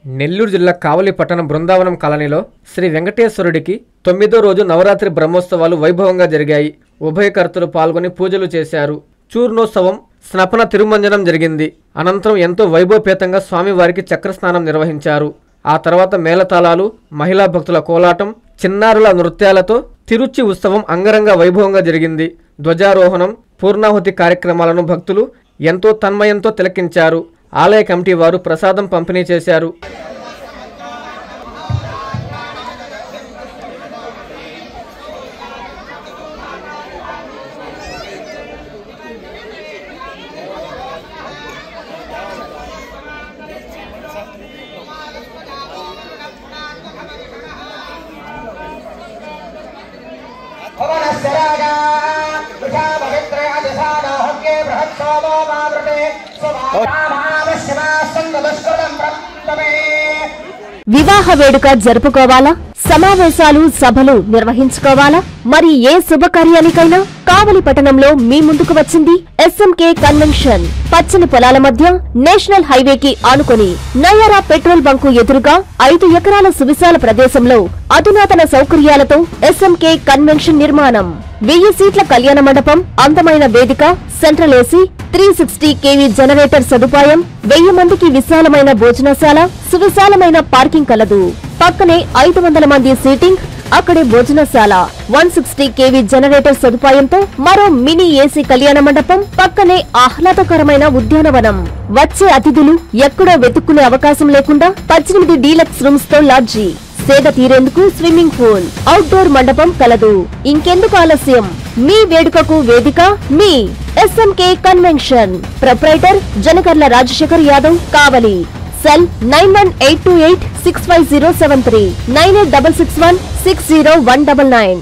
నెల్లూరు జిల్లా కావలి పట్టణ బృందావనం కాలనీలో శ్రీ వెంకటేశ్వరుడికి 9వ రోజు నవరాత్రి బ్రహ్మోత్సవాలు వైభవంగా జరిగాయి. ఉభయకర్తలు పాల్గొని పూజలు చేశారు. చూర్ణోత్సవం, స్నపన తిరుమంజనం జరిగింది. అనంతరం ఎంతో వైభవపేతంగా స్వామివారికి చక్రస్నానం నిర్వహించారు. ఆ తర్వాత మేళతాళాలు, మహిళా భక్తుల కోలాటం, చిన్నారుల నృత్యాలతో తిరుచి ఉత్సవం అంగరంగ వైభవంగా జరిగింది. ధ్వజారోహణం, పూర్ణాహుతి కార్యక్రమాలను భక్తులు ఎంతో తన్మయంతో తిలకించారు. ఆలయ కమిటీ వారు ప్రసాదం పంపిణీ చేశారు. వివాహ వేడుక జరుపుకోవాలా, సమావేశాలు సభలు నిర్వహించుకోవాలా, మరి ఏ శుభకార్యానికైనా కావలి పట్టణంలో మీ ముందుకు వచ్చింది ఎస్ఎంకే కన్వెన్షన్. పచ్చని పొలాల మధ్య నేషనల్ హైవేకి ఆనుకొని నయారా పెట్రోల్ బంకు ఎదురుగా 5 ఎకరాల సువిశాల ప్రదేశంలో అధునాతన సౌకర్యాలతో ఎస్ఎంకే కన్వెన్షన్ నిర్మాణం. 1000 సీట్ల కళ్యాణ మండపం, అందమైన వేదిక, సెంట్రల్ ఏసీ, 360 kV జనరేటర్ సదుపాయం, 1000 మందికి విశాలమైన భోజనశాల, సువిశాలమైన పార్కింగ్ కలదు. పక్కనే 500 మంది సీటింగ్, అక్కడే భోజనశాల, 160 kV జనరేటర్ సదుపాయంతో మరో మినీ ఏసీ కళ్యాణ మండపం, పక్కనే ఆహ్లాదకరమైన ఉద్యానవనం. వచ్చే అతిథులు ఎక్కడో వెతుక్కునే అవకాశం లేకుండా 18 డీలక్స్ రూమ్స్ తో లాడ్జీ, సేద తీరేందుకు స్విమ్మింగ్ పూల్, అవుట్డోర్ మండపం కలదు. ఇంకెందుకు ఆలస్యం? మీ వేడుకకు వేదిక మీ SMK convention. Proprietor Janakarla Rajasekhar Yadav, Kavali. Cell 9182865073, 9866160199.